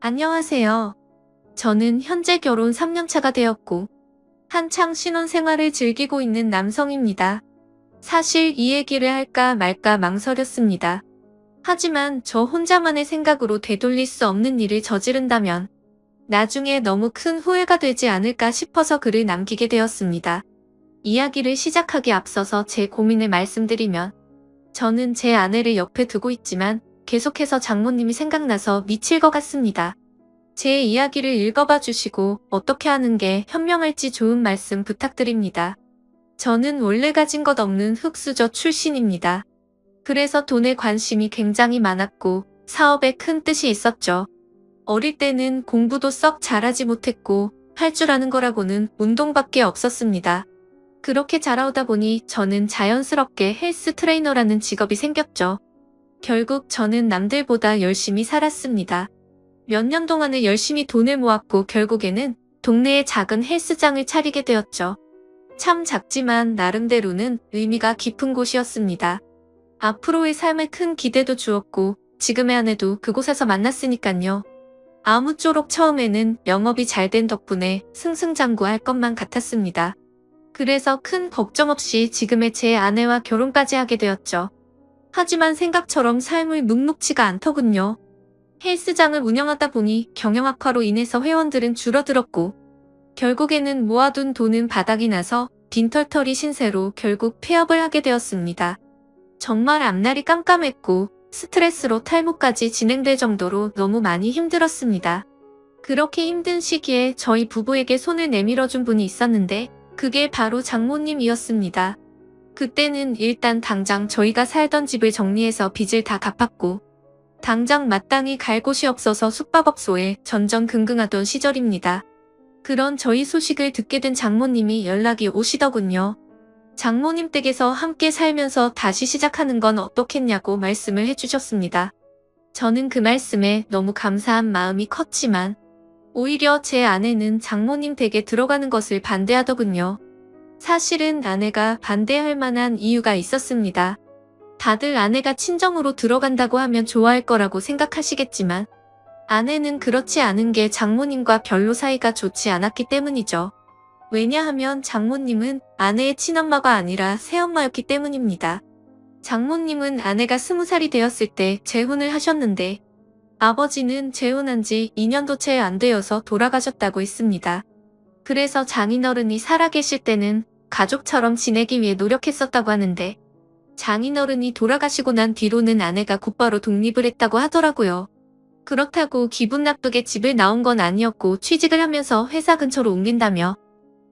안녕하세요. 저는 현재 결혼 3년 차가 되었고, 한창 신혼생활을 즐기고 있는 남성입니다. 사실 이 얘기를 할까 말까 망설였습니다. 하지만 저 혼자만의 생각으로 되돌릴 수 없는 일을 저지른다면 나중에 너무 큰 후회가 되지 않을까 싶어서 글을 남기게 되었습니다. 이야기를 시작하기 앞서서 제 고민을 말씀드리면, 저는 제 아내를 옆에 두고 있지만 계속해서 장모님이 생각나서 미칠 것 같습니다. 제 이야기를 읽어봐 주시고 어떻게 하는 게 현명할지 좋은 말씀 부탁드립니다. 저는 원래 가진 것 없는 흙수저 출신입니다. 그래서 돈에 관심이 굉장히 많았고 사업에 큰 뜻이 있었죠. 어릴 때는 공부도 썩 잘하지 못했고 할 줄 아는 거라고는 운동밖에 없었습니다. 그렇게 자라오다 보니 저는 자연스럽게 헬스 트레이너라는 직업이 생겼죠. 결국 저는 남들보다 열심히 살았습니다. 몇 년 동안을 열심히 돈을 모았고 결국에는 동네에 작은 헬스장을 차리게 되었죠. 참 작지만 나름대로는 의미가 깊은 곳이었습니다. 앞으로의 삶에 큰 기대도 주었고 지금의 아내도 그곳에서 만났으니깐요. 아무쪼록 처음에는 영업이 잘 된 덕분에 승승장구할 것만 같았습니다. 그래서 큰 걱정 없이 지금의 제 아내와 결혼까지 하게 되었죠. 하지만 생각처럼 삶이 묵묵지가 않더군요. 헬스장을 운영하다 보니 경영 악화로 인해서 회원들은 줄어들었고 결국에는 모아둔 돈은 바닥이 나서 빈털터리 신세로 결국 폐업을 하게 되었습니다. 정말 앞날이 깜깜했고 스트레스로 탈모까지 진행될 정도로 너무 많이 힘들었습니다. 그렇게 힘든 시기에 저희 부부에게 손을 내밀어준 분이 있었는데 그게 바로 장모님이었습니다. 그때는 일단 당장 저희가 살던 집을 정리해서 빚을 다 갚았고 당장 마땅히 갈 곳이 없어서 숙박업소에 전전긍긍하던 시절입니다. 그런 저희 소식을 듣게 된 장모님이 연락이 오시더군요. 장모님 댁에서 함께 살면서 다시 시작하는 건 어떻겠냐고 말씀을 해주셨습니다. 저는 그 말씀에 너무 감사한 마음이 컸지만 오히려 제 아내는 장모님 댁에 들어가는 것을 반대하더군요. 사실은 아내가 반대할 만한 이유가 있었습니다. 다들 아내가 친정으로 들어간다고 하면 좋아할 거라고 생각하시겠지만 아내는 그렇지 않은 게 장모님과 별로 사이가 좋지 않았기 때문이죠. 왜냐하면 장모님은 아내의 친엄마가 아니라 새엄마였기 때문입니다. 장모님은 아내가 20살이 되었을 때 재혼을 하셨는데 아버지는 재혼한 지 2년도 채 안 되어서 돌아가셨다고 했습니다. 그래서 장인어른이 살아계실 때는 가족처럼 지내기 위해 노력했었다고 하는데 장인어른이 돌아가시고 난 뒤로는 아내가 곧바로 독립을 했다고 하더라고요. 그렇다고 기분 나쁘게 집을 나온 건 아니었고 취직을 하면서 회사 근처로 옮긴다며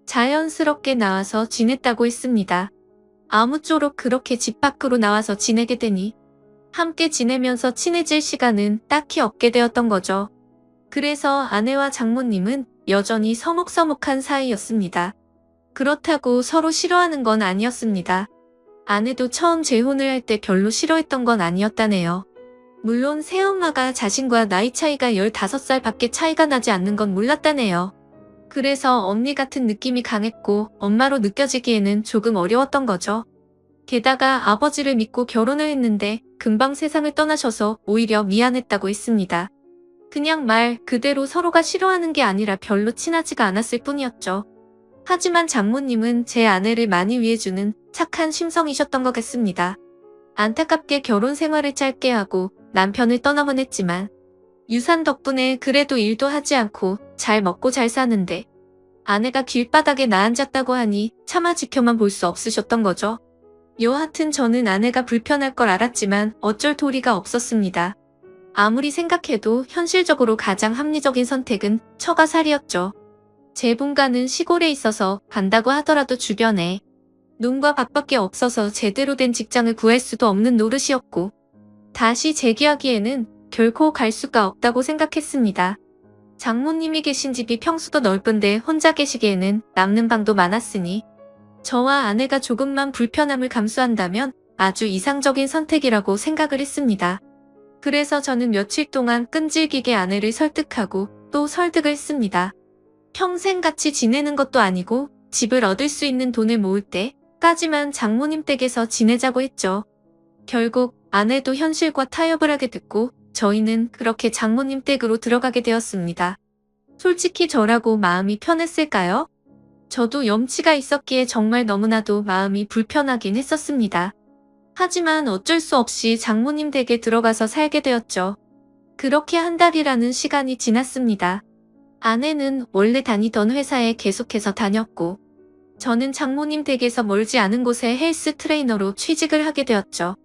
자연스럽게 나와서 지냈다고 했습니다. 아무쪼록 그렇게 집 밖으로 나와서 지내게 되니 함께 지내면서 친해질 시간은 딱히 없게 되었던 거죠. 그래서 아내와 장모님은 여전히 서먹서먹한 사이였습니다. 그렇다고 서로 싫어하는 건 아니었습니다. 아내도 처음 재혼을 할 때 별로 싫어했던 건 아니었다네요. 물론 새엄마가 자신과 나이 차이가 15살 밖에 차이가 나지 않는 건 몰랐다네요. 그래서 언니 같은 느낌이 강했고 엄마로 느껴지기에는 조금 어려웠던 거죠. 게다가 아버지를 믿고 결혼을 했는데 금방 세상을 떠나셔서 오히려 미안했다고 했습니다. 그냥 말 그대로 서로가 싫어하는 게 아니라 별로 친하지가 않았을 뿐이었죠. 하지만 장모님은 제 아내를 많이 위해주는 착한 심성이셨던 것 같습니다. 안타깝게 결혼 생활을 짧게 하고 남편을 떠나곤 했지만 유산 덕분에 그래도 일도 하지 않고 잘 먹고 잘 사는데 아내가 길바닥에 나앉았다고 하니 차마 지켜만 볼 수 없으셨던 거죠. 여하튼 저는 아내가 불편할 걸 알았지만 어쩔 도리가 없었습니다. 아무리 생각해도 현실적으로 가장 합리적인 선택은 처가살이었죠. 제 본가는 시골에 있어서 간다고 하더라도 주변에 눈과 밖밖에 없어서 제대로 된 직장을 구할 수도 없는 노릇이었고 다시 재기하기에는 결코 갈 수가 없다고 생각했습니다. 장모님이 계신 집이 평수도 넓은데 혼자 계시기에는 남는 방도 많았으니 저와 아내가 조금만 불편함을 감수한다면 아주 이상적인 선택이라고 생각을 했습니다. 그래서 저는 며칠 동안 끈질기게 아내를 설득하고 또 설득을 했습니다. 평생 같이 지내는 것도 아니고 집을 얻을 수 있는 돈을 모을 때까지만 장모님 댁에서 지내자고 했죠. 결국 아내도 현실과 타협을 하게 됐고 저희는 그렇게 장모님 댁으로 들어가게 되었습니다. 솔직히 저라고 마음이 편했을까요? 저도 염치가 있었기에 정말 너무나도 마음이 불편하긴 했었습니다. 하지만 어쩔 수 없이 장모님 댁에 들어가서 살게 되었죠. 그렇게 한 달이라는 시간이 지났습니다. 아내는 원래 다니던 회사에 계속해서 다녔고, 저는 장모님 댁에서 멀지 않은 곳에 헬스 트레이너로 취직을 하게 되었죠.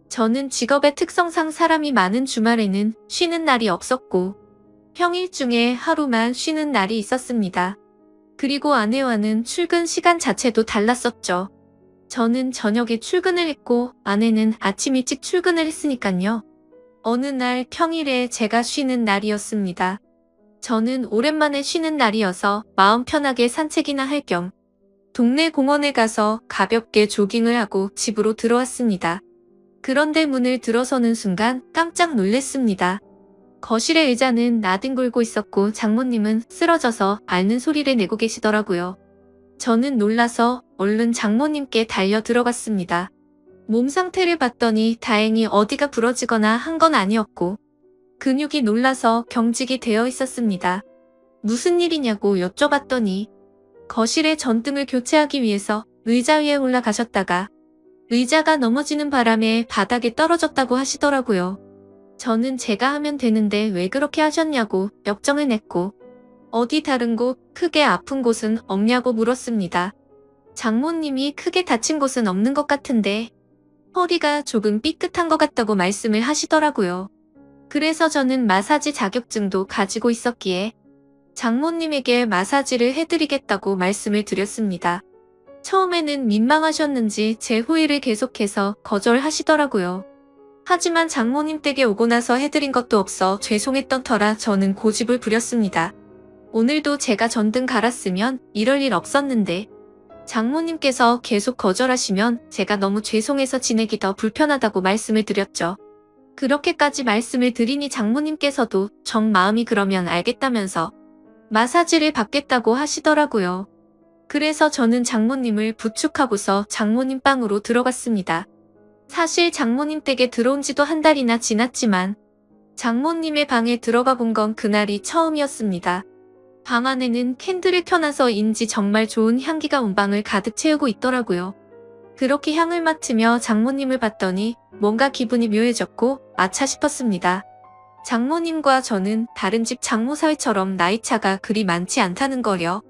저는 직업의 특성상 사람이 많은 주말에는 쉬는 날이 없었고, 평일 중에 하루만 쉬는 날이 있었습니다. 그리고 아내와는 출근 시간 자체도 달랐었죠. 저는 저녁에 출근을 했고 아내는 아침 일찍 출근을 했으니깐요. 어느 날 평일에 제가 쉬는 날이었습니다. 저는 오랜만에 쉬는 날이어서 마음 편하게 산책이나 할 겸 동네 공원에 가서 가볍게 조깅을 하고 집으로 들어왔습니다. 그런데 문을 들어서는 순간 깜짝 놀랐습니다. 거실의 의자는 나뒹굴고 있었고 장모님은 쓰러져서 앓는 소리를 내고 계시더라고요. 저는 놀라서 얼른 장모님께 달려 들어갔습니다. 몸 상태를 봤더니 다행히 어디가 부러지거나 한 건 아니었고 근육이 놀라서 경직이 되어 있었습니다. 무슨 일이냐고 여쭤봤더니 거실의 전등을 교체하기 위해서 의자 위에 올라가셨다가 의자가 넘어지는 바람에 바닥에 떨어졌다고 하시더라고요. 저는 제가 하면 되는데 왜 그렇게 하셨냐고 역정을 냈고 어디 다른 곳 크게 아픈 곳은 없냐고 물었습니다. 장모님이 크게 다친 곳은 없는 것 같은데 허리가 조금 삐끗한 것 같다고 말씀을 하시더라고요. 그래서 저는 마사지 자격증도 가지고 있었기에 장모님에게 마사지를 해드리겠다고 말씀을 드렸습니다. 처음에는 민망하셨는지 제 호의를 계속해서 거절하시더라고요. 하지만 장모님 댁에 오고 나서 해드린 것도 없어 죄송했던 터라 저는 고집을 부렸습니다. 오늘도 제가 전등 갈았으면 이럴 일 없었는데 장모님께서 계속 거절하시면 제가 너무 죄송해서 지내기 더 불편하다고 말씀을 드렸죠. 그렇게까지 말씀을 드리니 장모님께서도 정 마음이 그러면 알겠다면서 마사지를 받겠다고 하시더라고요. 그래서 저는 장모님을 부축하고서 장모님 방으로 들어갔습니다. 사실 장모님 댁에 들어온 지도 한 달이나 지났지만 장모님의 방에 들어가 본 건 그날이 처음이었습니다. 방 안에는 캔들을 켜놔서인지 정말 좋은 향기가 온 방을 가득 채우고 있더라고요. 그렇게 향을 맡으며 장모님을 봤더니 뭔가 기분이 묘해졌고 아차 싶었습니다. 장모님과 저는 다른 집 장모 사위처럼 나이차가 그리 많지 않다는 거요.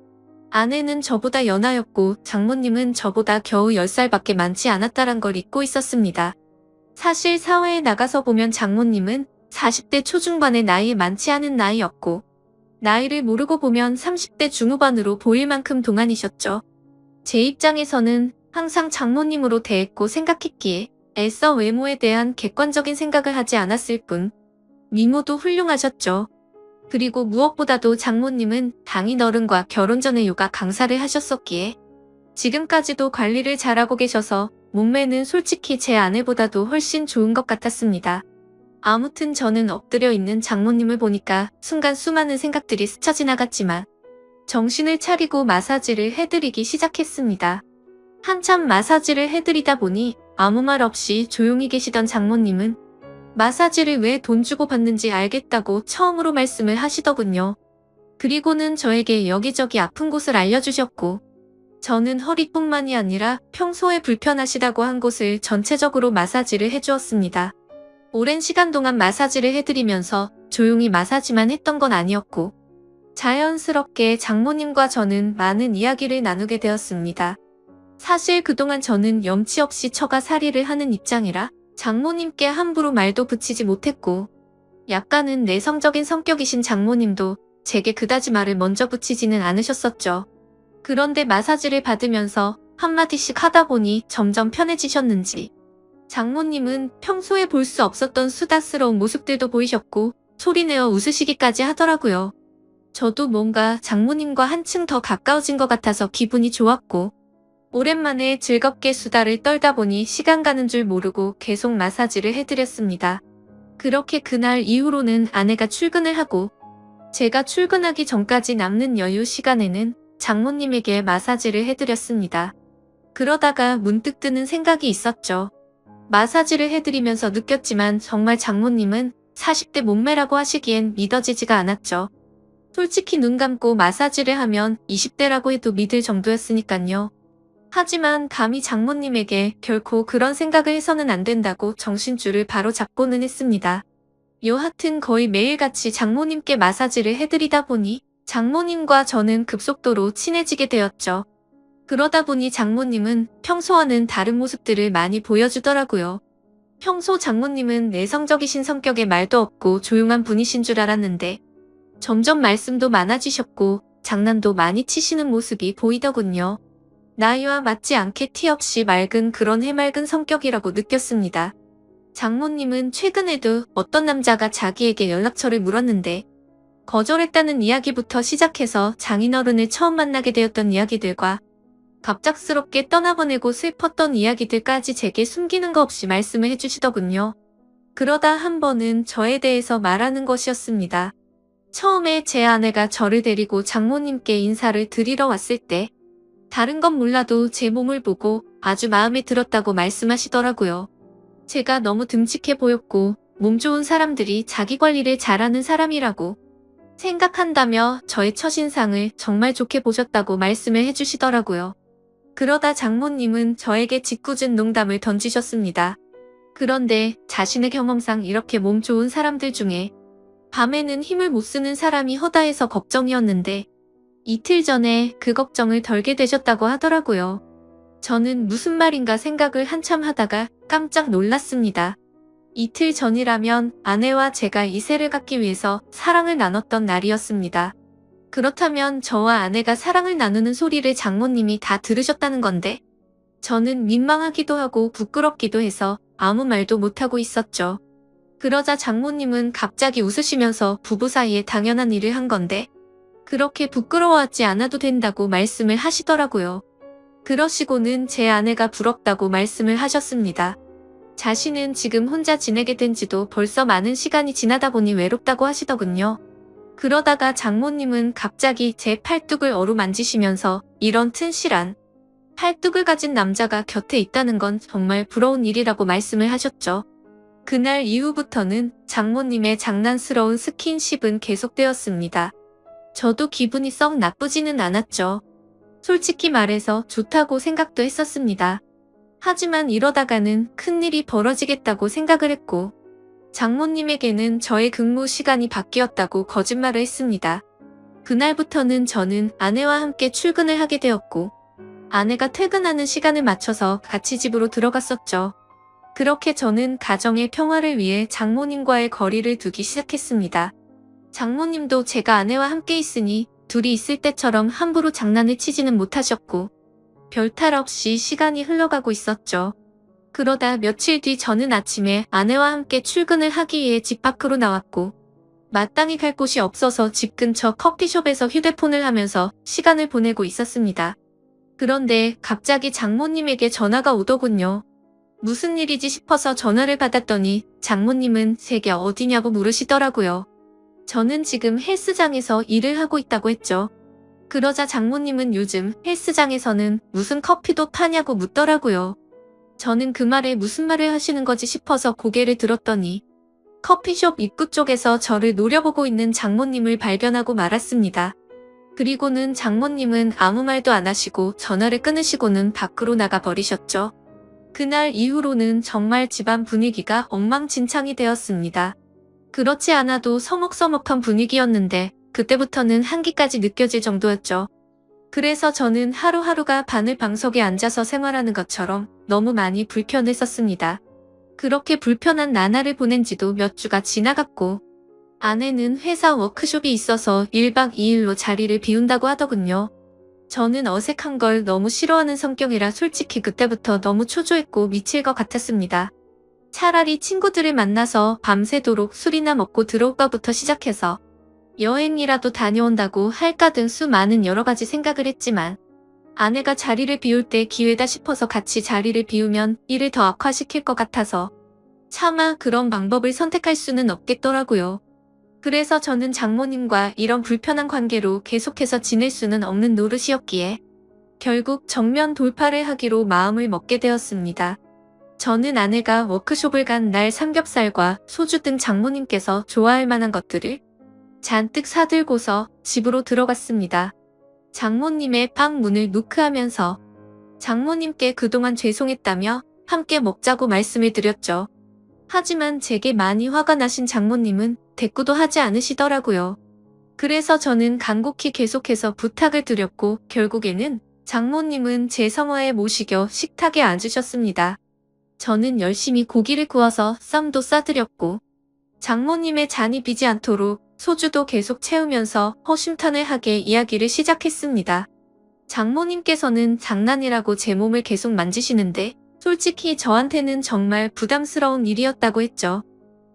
아내는 저보다 연하였고 장모님은 저보다 겨우 10살밖에 많지 않았다는 걸 잊고 있었습니다. 사실 사회에 나가서 보면 장모님은 40대 초중반의 나이에 많지 않은 나이였고 나이를 모르고 보면 30대 중후반으로 보일 만큼 동안이셨죠. 제 입장에서는 항상 장모님으로 대했고 생각했기에 애써 외모에 대한 객관적인 생각을 하지 않았을 뿐 미모도 훌륭하셨죠. 그리고 무엇보다도 장모님은 당인 어른과 결혼 전에 요가 강사를 하셨었기에 지금까지도 관리를 잘하고 계셔서 몸매는 솔직히 제 아내보다도 훨씬 좋은 것 같았습니다. 아무튼 저는 엎드려 있는 장모님을 보니까 순간 수많은 생각들이 스쳐 지나갔지만 정신을 차리고 마사지를 해드리기 시작했습니다. 한참 마사지를 해드리다 보니 아무 말 없이 조용히 계시던 장모님은 마사지를 왜 돈 주고 받는지 알겠다고 처음으로 말씀을 하시더군요. 그리고는 저에게 여기저기 아픈 곳을 알려주셨고 저는 허리뿐만이 아니라 평소에 불편하시다고 한 곳을 전체적으로 마사지를 해주었습니다. 오랜 시간 동안 마사지를 해드리면서 조용히 마사지만 했던 건 아니었고 자연스럽게 장모님과 저는 많은 이야기를 나누게 되었습니다. 사실 그동안 저는 염치 없이 처가 살이를 하는 입장이라 장모님께 함부로 말도 붙이지 못했고 약간은 내성적인 성격이신 장모님도 제게 그다지 말을 먼저 붙이지는 않으셨었죠. 그런데 마사지를 받으면서 한마디씩 하다 보니 점점 편해지셨는지 장모님은 평소에 볼 수 없었던 수다스러운 모습들도 보이셨고 소리내어 웃으시기까지 하더라고요. 저도 뭔가 장모님과 한층 더 가까워진 것 같아서 기분이 좋았고 오랜만에 즐겁게 수다를 떨다 보니 시간 가는 줄 모르고 계속 마사지를 해드렸습니다. 그렇게 그날 이후로는 아내가 출근을 하고 제가 출근하기 전까지 남는 여유 시간에는 장모님에게 마사지를 해드렸습니다. 그러다가 문득 드는 생각이 있었죠. 마사지를 해드리면서 느꼈지만 정말 장모님은 40대 몸매라고 하시기엔 믿어지지가 않았죠. 솔직히 눈 감고 마사지를 하면 20대라고 해도 믿을 정도였으니깐요. 하지만 감히 장모님에게 결코 그런 생각을 해서는 안 된다고 정신줄을 바로 잡고는 했습니다. 여하튼 거의 매일같이 장모님께 마사지를 해드리다 보니 장모님과 저는 급속도로 친해지게 되었죠. 그러다 보니 장모님은 평소와는 다른 모습들을 많이 보여주더라고요. 평소 장모님은 내성적이신 성격에 말도 없고 조용한 분이신 줄 알았는데 점점 말씀도 많아지셨고 장난도 많이 치시는 모습이 보이더군요. 나이와 맞지 않게 티 없이 맑은 그런 해맑은 성격이라고 느꼈습니다. 장모님은 최근에도 어떤 남자가 자기에게 연락처를 물었는데 거절했다는 이야기부터 시작해서 장인어른을 처음 만나게 되었던 이야기들과 갑작스럽게 떠나보내고 슬펐던 이야기들까지 제게 숨기는 거 없이 말씀을 해주시더군요. 그러다 한 번은 저에 대해서 말하는 것이었습니다. 처음에 제 아내가 저를 데리고 장모님께 인사를 드리러 왔을 때 다른 건 몰라도 제 몸을 보고 아주 마음에 들었다고 말씀하시더라고요. 제가 너무 듬직해 보였고 몸 좋은 사람들이 자기 관리를 잘하는 사람이라고 생각한다며 저의 첫인상을 정말 좋게 보셨다고 말씀을 해주시더라고요. 그러다 장모님은 저에게 짓궂은 농담을 던지셨습니다. 그런데 자신의 경험상 이렇게 몸 좋은 사람들 중에 밤에는 힘을 못 쓰는 사람이 허다해서 걱정이었는데 이틀 전에 그 걱정을 덜게 되셨다고 하더라고요. 저는 무슨 말인가 생각을 한참 하다가 깜짝 놀랐습니다. 이틀 전이라면 아내와 제가 이세를 갖기 위해서 사랑을 나눴던 날이었습니다. 그렇다면 저와 아내가 사랑을 나누는 소리를 장모님이 다 들으셨다는 건데 저는 민망하기도 하고 부끄럽기도 해서 아무 말도 못하고 있었죠. 그러자 장모님은 갑자기 웃으시면서 부부 사이에 당연한 일을 한 건데 그렇게 부끄러워하지 않아도 된다고 말씀을 하시더라고요. 그러시고는 제 아내가 부럽다고 말씀을 하셨습니다. 자신은 지금 혼자 지내게 된 지도 벌써 많은 시간이 지나다 보니 외롭다고 하시더군요. 그러다가 장모님은 갑자기 제 팔뚝을 어루만지시면서 이런 튼실한 팔뚝을 가진 남자가 곁에 있다는 건 정말 부러운 일이라고 말씀을 하셨죠. 그날 이후부터는 장모님의 장난스러운 스킨십은 계속되었습니다. 저도 기분이 썩 나쁘지는 않았죠. 솔직히 말해서 좋다고 생각도 했었습니다. 하지만 이러다가는 큰일이 벌어지겠다고 생각을 했고 장모님에게는 저의 근무 시간이 바뀌었다고 거짓말을 했습니다. 그날부터는 저는 아내와 함께 출근을 하게 되었고 아내가 퇴근하는 시간을 맞춰서 같이 집으로 들어갔었죠. 그렇게 저는 가정의 평화를 위해 장모님과의 거리를 두기 시작했습니다. 장모님도 제가 아내와 함께 있으니 둘이 있을 때처럼 함부로 장난을 치지는 못하셨고 별탈 없이 시간이 흘러가고 있었죠. 그러다 며칠 뒤 저는 아침에 아내와 함께 출근을 하기 위해 집 밖으로 나왔고 마땅히 갈 곳이 없어서 집 근처 커피숍에서 휴대폰을 하면서 시간을 보내고 있었습니다. 그런데 갑자기 장모님에게 전화가 오더군요. 무슨 일이지 싶어서 전화를 받았더니 장모님은 제게 어디냐고 물으시더라고요. 저는 지금 헬스장에서 일을 하고 있다고 했죠. 그러자 장모님은 요즘 헬스장에서는 무슨 커피도 파냐고 묻더라고요. 저는 그 말에 무슨 말을 하시는 거지 싶어서 고개를 들었더니 커피숍 입구 쪽에서 저를 노려보고 있는 장모님을 발견하고 말았습니다. 그리고는 장모님은 아무 말도 안 하시고 전화를 끊으시고는 밖으로 나가 버리셨죠. 그날 이후로는 정말 집안 분위기가 엉망진창이 되었습니다. 그렇지 않아도 서먹서먹한 분위기였는데 그때부터는 한기까지 느껴질 정도였죠. 그래서 저는 하루하루가 바늘 방석에 앉아서 생활하는 것처럼 너무 많이 불편했었습니다. 그렇게 불편한 나날을 보낸 지도 몇 주가 지나갔고 아내는 회사 워크숍이 있어서 1박 2일로 자리를 비운다고 하더군요. 저는 어색한 걸 너무 싫어하는 성격이라 솔직히 그때부터 너무 초조했고 미칠 것 같았습니다. 차라리 친구들을 만나서 밤새도록 술이나 먹고 들어올까부터 시작해서 여행이라도 다녀온다고 할까 등 수많은 여러 가지 생각을 했지만 아내가 자리를 비울 때 기회다 싶어서 같이 자리를 비우면 일을 더 악화시킬 것 같아서 차마 그런 방법을 선택할 수는 없겠더라고요. 그래서 저는 장모님과 이런 불편한 관계로 계속해서 지낼 수는 없는 노릇이었기에 결국 정면 돌파를 하기로 마음을 먹게 되었습니다. 저는 아내가 워크숍을 간 날 삼겹살과 소주 등 장모님께서 좋아할 만한 것들을 잔뜩 사들고서 집으로 들어갔습니다. 장모님의 방 문을 노크하면서 장모님께 그동안 죄송했다며 함께 먹자고 말씀을 드렸죠. 하지만 제게 많이 화가 나신 장모님은 대꾸도 하지 않으시더라고요. 그래서 저는 간곡히 계속해서 부탁을 드렸고 결국에는 장모님은 제 성화에 모시겨 식탁에 앉으셨습니다. 저는 열심히 고기를 구워서 쌈도 싸드렸고 장모님의 잔이 비지 않도록 소주도 계속 채우면서 허심탄회하게 이야기를 시작했습니다. 장모님께서는 장난이라고 제 몸을 계속 만지시는데 솔직히 저한테는 정말 부담스러운 일이었다고 했죠.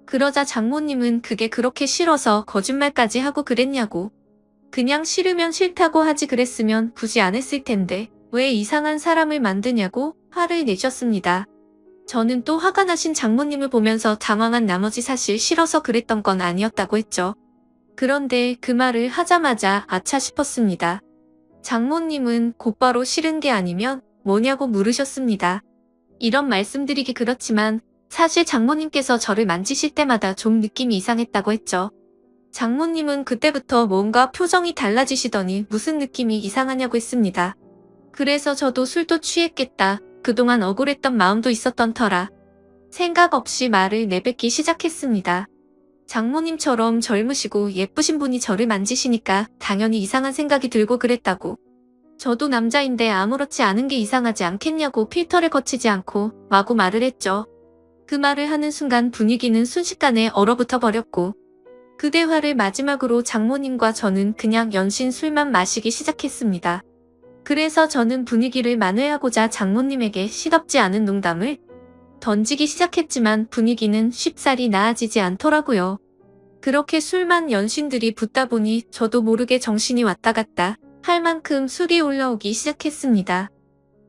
그러자 장모님은 그게 그렇게 싫어서 거짓말까지 하고 그랬냐고. 그냥 싫으면 싫다고 하지 그랬으면 굳이 안 했을 텐데 왜 이상한 사람을 만드냐고 화를 내셨습니다. 저는 또 화가 나신 장모님을 보면서 당황한 나머지 사실 싫어서 그랬던 건 아니었다고 했죠. 그런데 그 말을 하자마자 아차 싶었습니다. 장모님은 곧바로 싫은 게 아니면 뭐냐고 물으셨습니다. 이런 말씀드리기 그렇지만 사실 장모님께서 저를 만지실 때마다 좀 느낌이 이상했다고 했죠. 장모님은 그때부터 뭔가 표정이 달라지시더니 무슨 느낌이 이상하냐고 했습니다. 그래서 저도 술도 취했겠다. 그동안 억울했던 마음도 있었던 터라 생각 없이 말을 내뱉기 시작했습니다. 장모님처럼 젊으시고 예쁘신 분이 저를 만지시니까 당연히 이상한 생각이 들고 그랬다고. 저도 남자인데 아무렇지 않은 게 이상하지 않겠냐고 필터를 거치지 않고 마구 말을 했죠. 그 말을 하는 순간 분위기는 순식간에 얼어붙어 버렸고 그 대화를 마지막으로 장모님과 저는 그냥 연신 술만 마시기 시작했습니다. 그래서 저는 분위기를 만회하고자 장모님에게 시덥지 않은 농담을 던지기 시작했지만 분위기는 쉽사리 나아지지 않더라고요. 그렇게 술만 연신들이 붙다 보니 저도 모르게 정신이 왔다 갔다 할 만큼 술이 올라오기 시작했습니다.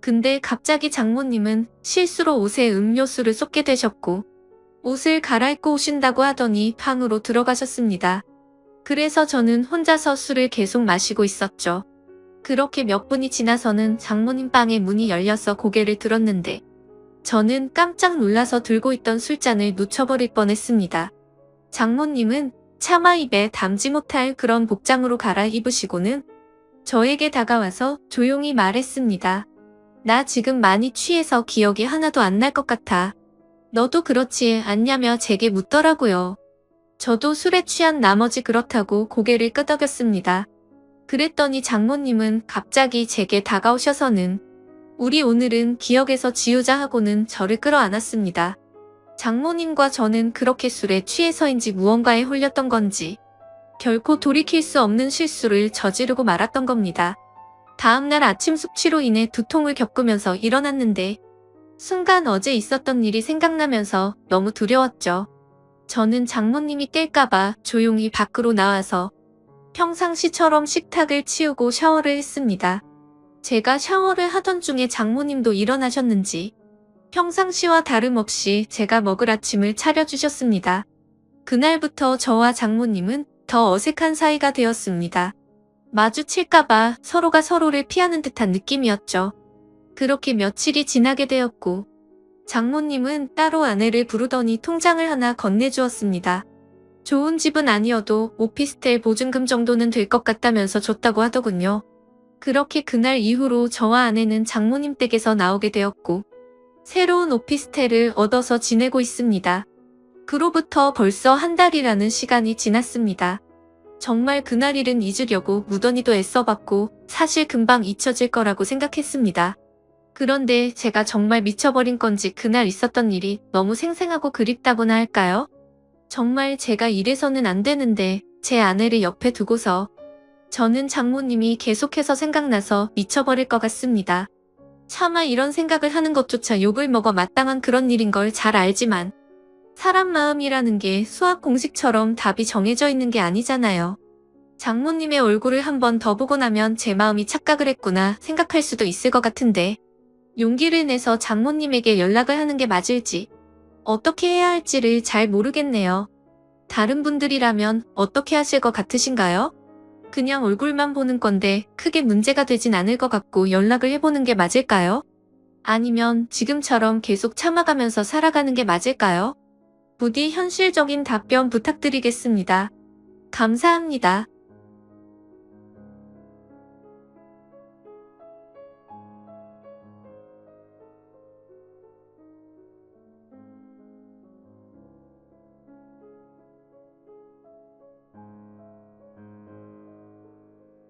근데 갑자기 장모님은 실수로 옷에 음료수를 쏟게 되셨고 옷을 갈아입고 오신다고 하더니 방으로 들어가셨습니다. 그래서 저는 혼자서 술을 계속 마시고 있었죠. 그렇게 몇 분이 지나서는 장모님 방의 문이 열려서 고개를 들었는데 저는 깜짝 놀라서 들고 있던 술잔을 놓쳐버릴 뻔했습니다. 장모님은 차마 입에 담지 못할 그런 복장으로 갈아입으시고는 저에게 다가와서 조용히 말했습니다. 나 지금 많이 취해서 기억이 하나도 안 날 것 같아. 너도 그렇지 않냐며 제게 묻더라고요. 저도 술에 취한 나머지 그렇다고 고개를 끄덕였습니다. 그랬더니 장모님은 갑자기 제게 다가오셔서는 우리 오늘은 기억에서 지우자 하고는 저를 끌어안았습니다. 장모님과 저는 그렇게 술에 취해서인지 무언가에 홀렸던 건지 결코 돌이킬 수 없는 실수를 저지르고 말았던 겁니다. 다음날 아침 숙취로 인해 두통을 겪으면서 일어났는데 순간 어제 있었던 일이 생각나면서 너무 두려웠죠. 저는 장모님이 깰까봐 조용히 밖으로 나와서 평상시처럼 식탁을 치우고 샤워를 했습니다. 제가 샤워를 하던 중에 장모님도 일어나셨는지 평상시와 다름없이 제가 먹을 아침을 차려주셨습니다. 그날부터 저와 장모님은 더 어색한 사이가 되었습니다. 마주칠까봐 서로가 서로를 피하는 듯한 느낌이었죠. 그렇게 며칠이 지나게 되었고 장모님은 따로 아내를 부르더니 통장을 하나 건네주었습니다. 좋은 집은 아니어도 오피스텔 보증금 정도는 될 것 같다면서 줬다고 하더군요. 그렇게 그날 이후로 저와 아내는 장모님 댁에서 나오게 되었고 새로운 오피스텔을 얻어서 지내고 있습니다. 그로부터 벌써 한 달이라는 시간이 지났습니다. 정말 그날 일은 잊으려고 무던히도 애써봤고 사실 금방 잊혀질 거라고 생각했습니다. 그런데 제가 정말 미쳐버린 건지 그날 있었던 일이 너무 생생하고 그립다고나 할까요? 정말 제가 이래서는 안 되는데 제 아내를 옆에 두고서 저는 장모님이 계속해서 생각나서 미쳐버릴 것 같습니다. 차마 이런 생각을 하는 것조차 욕을 먹어 마땅한 그런 일인 걸 잘 알지만 사람 마음이라는 게 수학 공식처럼 답이 정해져 있는 게 아니잖아요. 장모님의 얼굴을 한 번 더 보고 나면 제 마음이 착각을 했구나 생각할 수도 있을 것 같은데 용기를 내서 장모님에게 연락을 하는 게 맞을지 어떻게 해야 할지를 잘 모르겠네요. 다른 분들이라면 어떻게 하실 것 같으신가요? 그냥 얼굴만 보는 건데 크게 문제가 되진 않을 것 같고 연락을 해보는 게 맞을까요? 아니면 지금처럼 계속 참아가면서 살아가는 게 맞을까요? 부디 현실적인 답변 부탁드리겠습니다. 감사합니다.